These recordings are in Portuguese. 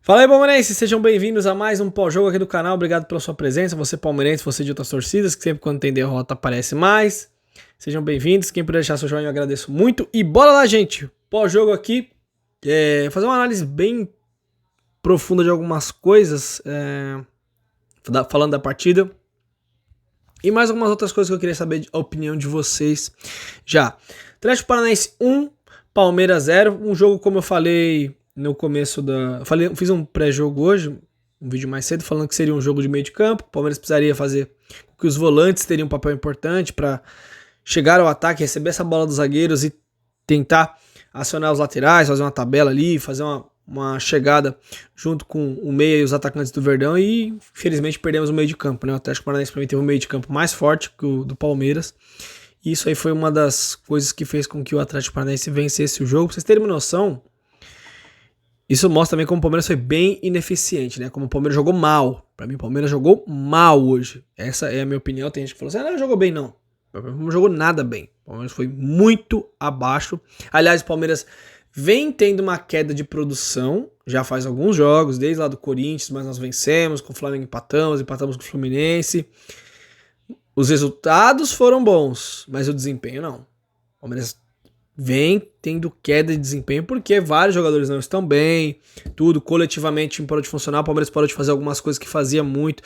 Fala aí, palmeirenses, sejam bem-vindos a mais um pós-jogo aqui do canal. Obrigado pela sua presença, você palmeirense, você de outras torcidas, que sempre quando tem derrota aparece mais. Sejam bem-vindos, quem puder deixar seu joinha eu agradeço muito. E bora lá, gente, pós-jogo aqui, fazer uma análise bem profunda de algumas coisas, falando da partida. E mais algumas outras coisas que eu queria saber a opinião de vocês já. Atlético Paranaense 1, Palmeiras 0, um jogo como eu falei no começo fiz um pré-jogo hoje, um vídeo mais cedo, falando que seria um jogo de meio de campo. O Palmeiras precisaria fazer com que os volantes teriam um papel importante para chegar ao ataque, receber essa bola dos zagueiros e tentar acionar os laterais, fazer uma tabela ali, fazer uma chegada junto com o meia e os atacantes do Verdão. E infelizmente perdemos o meio de campo, né? O Atlético Paranaense para mim teve um meio de campo mais forte que o do Palmeiras. E isso aí foi uma das coisas que fez com que o Atlético Paranaense vencesse o jogo. Pra vocês terem uma noção, isso mostra também como o Palmeiras foi bem ineficiente, né? Como o Palmeiras jogou mal. Pra mim, o Palmeiras jogou mal hoje. Essa é a minha opinião. Tem gente que falou assim, não jogou bem não. O Palmeiras não jogou nada bem. O Palmeiras foi muito abaixo. Aliás, o Palmeiras vem tendo uma queda de produção. Já faz alguns jogos, desde lá do Corinthians, mas nós vencemos. Com o Flamengo empatamos com o Fluminense. Os resultados foram bons, mas o desempenho não. O Palmeiras vem tendo queda de desempenho porque vários jogadores não estão bem, tudo coletivamente o time parou de funcionar, o Palmeiras parou de fazer algumas coisas que fazia muito.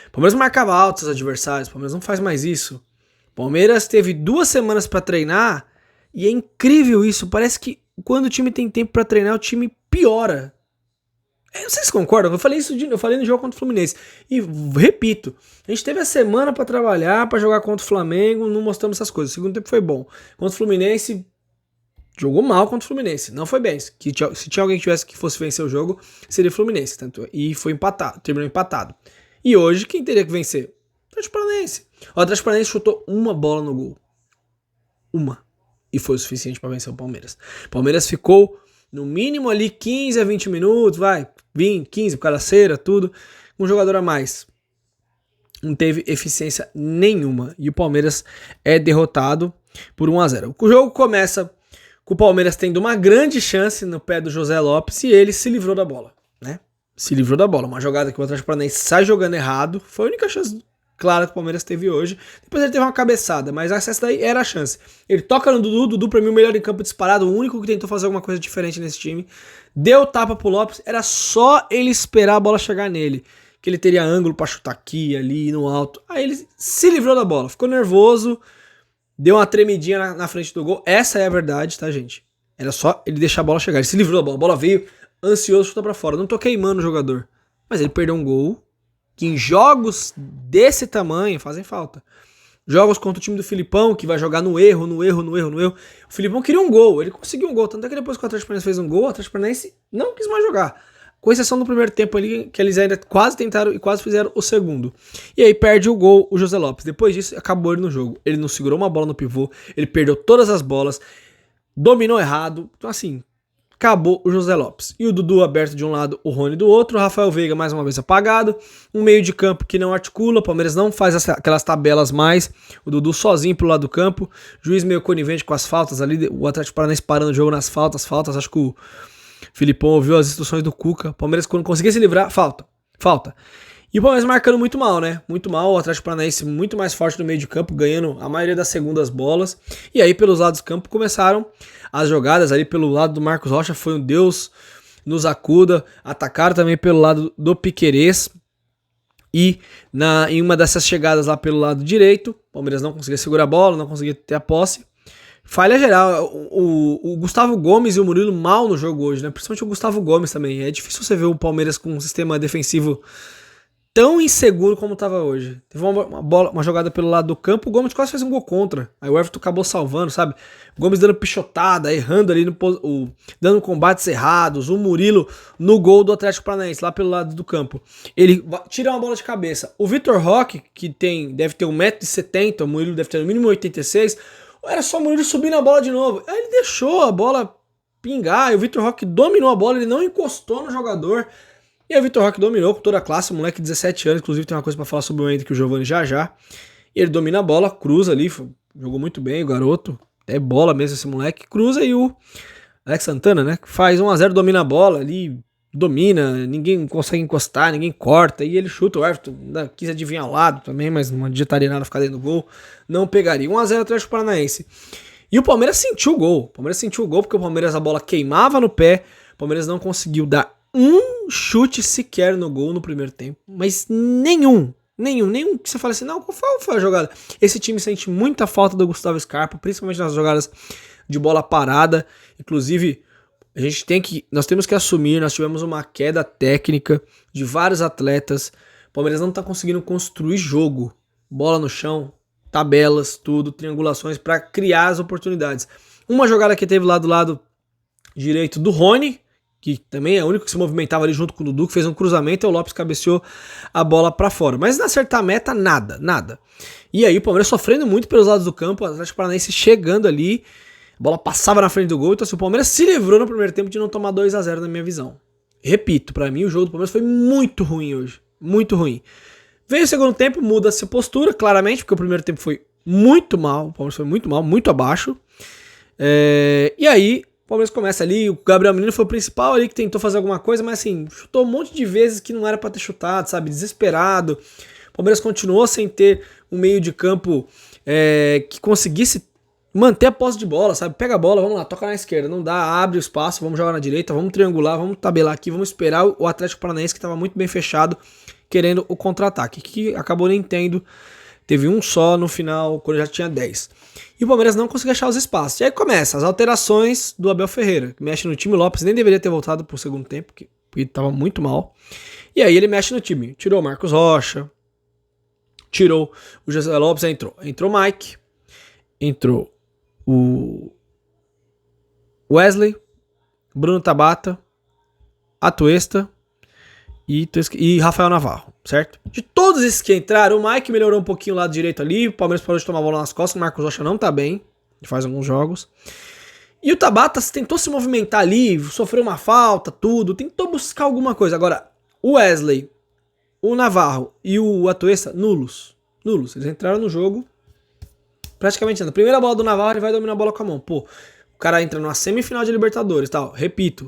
O Palmeiras marcava altos adversários, o Palmeiras não faz mais isso. O Palmeiras teve 2 semanas para treinar e é incrível isso, parece que quando o time tem tempo para treinar, o time piora. Eu não sei se concordam, eu falei no jogo contra o Fluminense e repito, a gente teve a semana para trabalhar, para jogar contra o Flamengo, não mostramos essas coisas. O segundo tempo foi bom. Contra o Fluminense, jogou mal contra o Fluminense, não foi bem. Se tinha alguém que fosse vencer o jogo, seria o Fluminense, e foi empatado, terminou empatado. E hoje, quem teria que vencer? O Atlético Paranaense. O Atlético Paranaense chutou uma bola no gol. Uma. E foi o suficiente para vencer o Palmeiras. O Palmeiras ficou no mínimo ali 15 a 20 minutos, 20, 15 por causa da cera, tudo, um jogador a mais. Não teve eficiência nenhuma. E o Palmeiras é derrotado por 1-0. O jogo começa com o Palmeiras tendo uma grande chance no pé do José Lopes e ele se livrou da bola, né? Se livrou da bola. Uma jogada que o Atlético Paranaense sai jogando errado. Foi a única chance clara que o Palmeiras teve hoje. Depois ele teve uma cabeçada, mas essa daí era a chance. Ele toca no Dudu, Dudu pra mim o melhor em campo disparado, o único que tentou fazer alguma coisa diferente nesse time. Deu tapa pro Lopes, era só ele esperar a bola chegar nele, que ele teria ângulo pra chutar aqui, ali, no alto. Aí ele se livrou da bola, ficou nervoso, deu uma tremidinha na frente do gol. Essa é a verdade, tá, gente? Era só ele deixar a bola chegar. Ele se livrou da bola. A bola veio ansioso, chutou pra fora. Não tô queimando o jogador. Mas ele perdeu um gol que em jogos desse tamanho fazem falta. Jogos contra o time do Filipão, que vai jogar no erro. O Filipão queria um gol. Ele conseguiu um gol. Tanto é que depois que o Atlético Paranaense fez um gol, o Atlético Paranaense não quis mais jogar. Com exceção do primeiro tempo ali, que eles ainda quase tentaram e quase fizeram o segundo. E aí perde o gol o José Lopes. Depois disso, acabou ele no jogo. Ele não segurou uma bola no pivô, ele perdeu todas as bolas, dominou errado. Então assim, acabou o José Lopes. E o Dudu aberto de um lado, o Rony do outro, o Rafael Veiga mais uma vez apagado, um meio de campo que não articula, o Palmeiras não faz aquelas tabelas mais, o Dudu sozinho pro lado do campo, juiz meio conivente com as faltas ali, o Atlético Paranaense parando o jogo nas faltas, acho que o Filipão ouviu as instruções do Cuca. O Palmeiras, quando conseguia se livrar, falta. E o Palmeiras marcando muito mal, né? Muito mal. O Atlético Paranaense muito mais forte no meio de campo, ganhando a maioria das segundas bolas. E aí, pelos lados do campo, começaram as jogadas. Ali pelo lado do Marcos Rocha, foi um Deus nos acuda. Atacaram também pelo lado do Piquerez. E em uma dessas chegadas lá pelo lado direito, o Palmeiras não conseguia segurar a bola, não conseguia ter a posse. Falha geral, o Gustavo Gomes e o Murilo mal no jogo hoje, né? Principalmente o Gustavo Gomes também. É difícil você ver o Palmeiras com um sistema defensivo tão inseguro como estava hoje. Teve uma jogada pelo lado do campo, o Gomes quase fez um gol contra. Aí o Everton acabou salvando, sabe? O Gomes dando pichotada, errando ali, dando combates errados. O Murilo no gol do Atlético Paranaense, lá pelo lado do campo. Ele tira uma bola de cabeça. O Vitor Roque, que deve ter 1,70 m, o Murilo deve ter no mínimo 1,86 m. Era só o Murilo subir na bola de novo. Aí ele deixou a bola pingar. E o Vitor Roque dominou a bola. Ele não encostou no jogador. E aí o Vitor Roque dominou com toda a classe. O moleque de 17 anos. Inclusive tem uma coisa pra falar sobre o Hendrick e o Giovani já. E ele domina a bola, cruza ali. Jogou muito bem o garoto. É bola mesmo esse moleque. Cruza e o Alex Santana, né? Faz 1-0, domina a bola ali. domina, ninguém consegue encostar, ninguém corta, e ele chuta, o Everton quis adivinhar ao lado também, mas não adiantaria nada ficar dentro do gol, não pegaria. 1-0 Atlético Paranaense. E o Palmeiras sentiu o gol, porque o Palmeiras, a bola queimava no pé, o Palmeiras não conseguiu dar um chute sequer no gol no primeiro tempo, mas nenhum que você fale assim, não, qual foi a jogada? Esse time sente muita falta do Gustavo Scarpa, principalmente nas jogadas de bola parada. Inclusive, nós temos que assumir, nós tivemos uma queda técnica de vários atletas. O Palmeiras não está conseguindo construir jogo, bola no chão, tabelas, tudo, triangulações para criar as oportunidades. Uma jogada que teve lá do lado direito do Rony, que também é o único que se movimentava ali junto com o Dudu, que fez um cruzamento e o Lopes cabeceou a bola para fora. Mas na acertar a meta, nada. E aí o Palmeiras sofrendo muito pelos lados do campo, o Atlético Paranaense chegando ali, a bola passava na frente do gol, então assim, o Palmeiras se livrou no primeiro tempo de não tomar 2-0 na minha visão. Repito, para mim o jogo do Palmeiras foi muito ruim hoje, muito ruim. Veio o segundo tempo, muda-se a postura, claramente, porque o primeiro tempo foi muito mal, o Palmeiras foi muito mal, muito abaixo. E aí o Palmeiras começa ali, o Gabriel Menino foi o principal ali que tentou fazer alguma coisa, mas assim, chutou um monte de vezes que não era pra ter chutado, sabe, desesperado. O Palmeiras continuou sem ter um meio de campo que conseguisse manter a posse de bola, sabe, pega a bola, vamos lá, toca na esquerda, não dá, abre o espaço, vamos jogar na direita, vamos triangular, vamos tabelar aqui, vamos esperar o Atlético Paranaense que estava muito bem fechado, querendo o contra-ataque, que acabou nem tendo. Teve um só no final, quando já tinha 10. E o Palmeiras não conseguiu achar os espaços. E aí começa as alterações do Abel Ferreira, que mexe no time. O Lopes nem deveria ter voltado pro segundo tempo, porque estava muito mal. E aí ele mexe no time. Tirou o Marcos Rocha, tirou o José Lopes, entrou o Mike, entrou o Wesley, Bruno Tabata, Atuesta e Rafael Navarro, certo? De todos esses que entraram, o Mike melhorou um pouquinho o lado direito ali, o Palmeiras parou de tomar a bola nas costas, o Marcos Rocha não tá bem, ele faz alguns jogos. E o Tabata tentou se movimentar ali, sofreu uma falta, tudo, tentou buscar alguma coisa. Agora, o Wesley, o Navarro e o Atuesta, nulos. Eles entraram no jogo praticamente nada. Primeira bola do Navarro, ele vai dominar a bola com a mão. Pô, o cara entra numa semifinal de Libertadores, tal. Repito,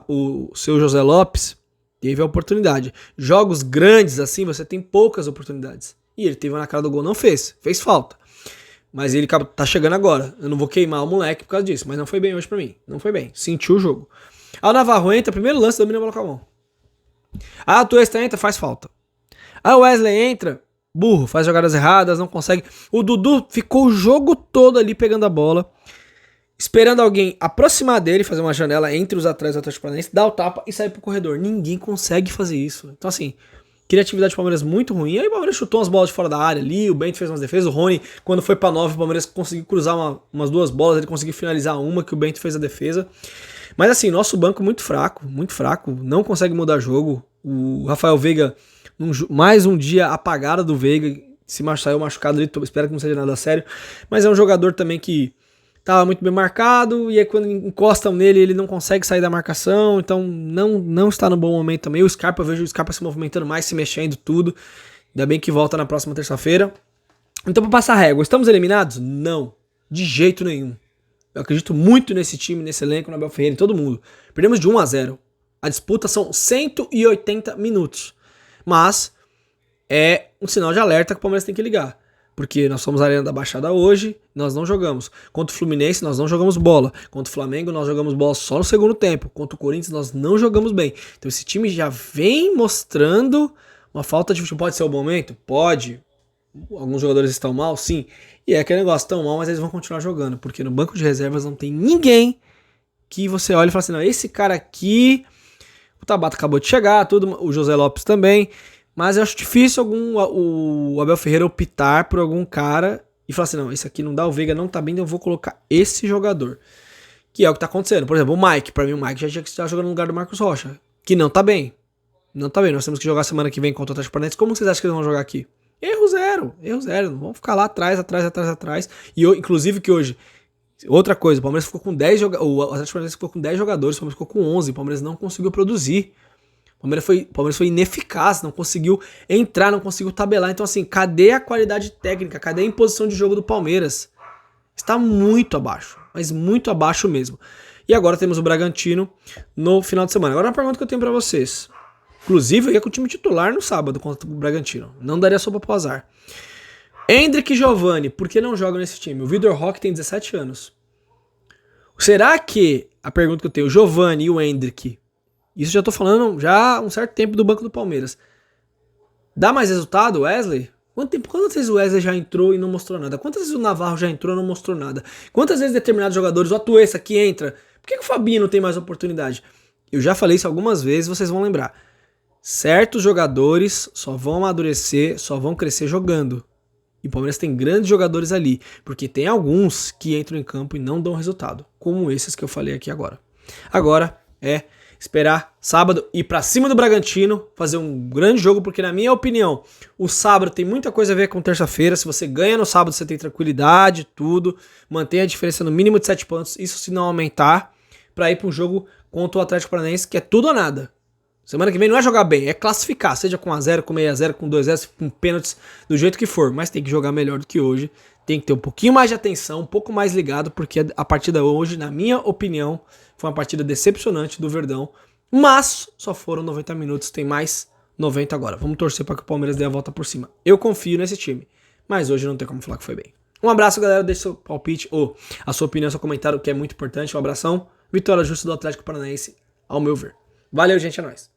o seu José Lopes teve a oportunidade. Jogos grandes assim, você tem poucas oportunidades. E ele teve uma na cara do gol, não fez falta. Mas ele tá chegando agora. Eu não vou queimar o moleque por causa disso, mas não foi bem hoje pra mim. Não foi bem. Sentiu o jogo. Aí o Navarro entra, primeiro lance, domina a bola com a mão. Aí o Atuesta entra, faz falta. Aí o Wesley entra, burro, faz jogadas erradas, não consegue. O Dudu ficou o jogo todo ali pegando a bola, esperando alguém aproximar dele, fazer uma janela entre os atletas do Atlético Paranaense, dar o tapa e sair pro corredor. Ninguém consegue fazer isso. Então assim, criatividade do Palmeiras muito ruim. Aí o Palmeiras chutou umas bolas de fora da área ali, o Bento fez umas defesas, o Rony, quando foi pra 9, o Palmeiras conseguiu cruzar umas duas bolas, ele conseguiu finalizar uma que o Bento fez a defesa. Mas assim, nosso banco muito fraco, não consegue mudar jogo. O Rafael Veiga, mais um dia apagado do Veiga, saiu machucado ali, espero que não seja nada sério, mas é um jogador também que tava muito bem marcado, e aí quando encostam nele, ele não consegue sair da marcação, então não está no bom momento também. O Scarpa, eu vejo o Scarpa se movimentando mais, se mexendo, tudo. Ainda bem que volta na próxima terça-feira. Então, para passar régua, estamos eliminados? Não, de jeito nenhum. Eu acredito muito nesse time, nesse elenco, no Abel Ferreira, em todo mundo. Perdemos de 1-0. A disputa são 180 minutos. Mas é um sinal de alerta que o Palmeiras tem que ligar. Porque nós fomos à Arena da Baixada hoje, nós não jogamos. Contra o Fluminense, nós não jogamos bola. Contra o Flamengo, nós jogamos bola só no segundo tempo. Contra o Corinthians, nós não jogamos bem. Então esse time já vem mostrando uma falta de futebol. Pode ser o momento? Pode. Alguns jogadores estão mal? Sim. E é aquele negócio, tão mal, mas eles vão continuar jogando. Porque no banco de reservas não tem ninguém que você olhe e fale assim, não, esse cara aqui... O Tabata acabou de chegar, tudo, o José Lopes também... Mas eu acho difícil o Abel Ferreira optar por algum cara e falar assim, não, esse aqui não dá, o Veiga não tá bem, então eu vou colocar esse jogador. Que é o que tá acontecendo. Por exemplo, o Mike. Pra mim, o Mike já tinha que estar jogando no lugar do Marcos Rocha. Que não tá bem. Não tá bem. Nós temos que jogar semana que vem contra o Atlético Paranaense. Como vocês acham que eles vão jogar aqui? Erro zero. Não vão ficar lá atrás. E eu, inclusive que hoje... Outra coisa, o Palmeiras ficou com 10 jogadores. O Atlético Paranaense ficou com 10 jogadores. O Palmeiras ficou com 11. O Palmeiras não conseguiu produzir. O Palmeiras foi ineficaz, não conseguiu entrar, não conseguiu tabelar. Então, assim, cadê a qualidade técnica? Cadê a imposição de jogo do Palmeiras? Está muito abaixo, mas muito abaixo mesmo. E agora temos o Bragantino no final de semana. Agora uma pergunta que eu tenho pra vocês. Inclusive, eu ia com o time titular no sábado contra o Bragantino. Não daria sopa pro azar. Endrick e Giovani, por que não jogam nesse time? O Vitor Roque tem 17 anos. Será que, a pergunta que eu tenho, o Giovani e o Endrick, isso já tô falando já há um certo tempo do banco do Palmeiras, dá mais resultado, Wesley? Quantas vezes o Wesley já entrou e não mostrou nada? Quantas vezes o Navarro já entrou e não mostrou nada? Quantas vezes determinados jogadores, o Atuesta que entra, por que o Fabinho não tem mais oportunidade? Eu já falei isso algumas vezes, vocês vão lembrar. Certos jogadores só vão amadurecer, só vão crescer jogando. E o Palmeiras tem grandes jogadores ali, porque tem alguns que entram em campo e não dão resultado, como esses que eu falei aqui agora. Agora é esperar sábado ir pra cima do Bragantino, fazer um grande jogo, porque na minha opinião, o sábado tem muita coisa a ver com terça-feira. Se você ganha no sábado, você tem tranquilidade, tudo, mantém a diferença no mínimo de 7 pontos, isso se não aumentar, pra ir pra um jogo contra o Atlético Paranaense, que é tudo ou nada. Semana que vem não é jogar bem, é classificar, seja com 1-0, com 6-0, com 2-0, com pênaltis, do jeito que for, mas tem que jogar melhor do que hoje, tem que ter um pouquinho mais de atenção, um pouco mais ligado, porque a partida hoje, na minha opinião, foi uma partida decepcionante do Verdão, mas só foram 90 minutos, tem mais 90 agora. Vamos torcer para que o Palmeiras dê a volta por cima. Eu confio nesse time, mas hoje não tem como falar que foi bem. Um abraço, galera, deixe seu palpite ou a sua opinião, seu comentário, que é muito importante. Um abração, vitória justa do Atlético Paranaense, ao meu ver. Valeu, gente, é nóis.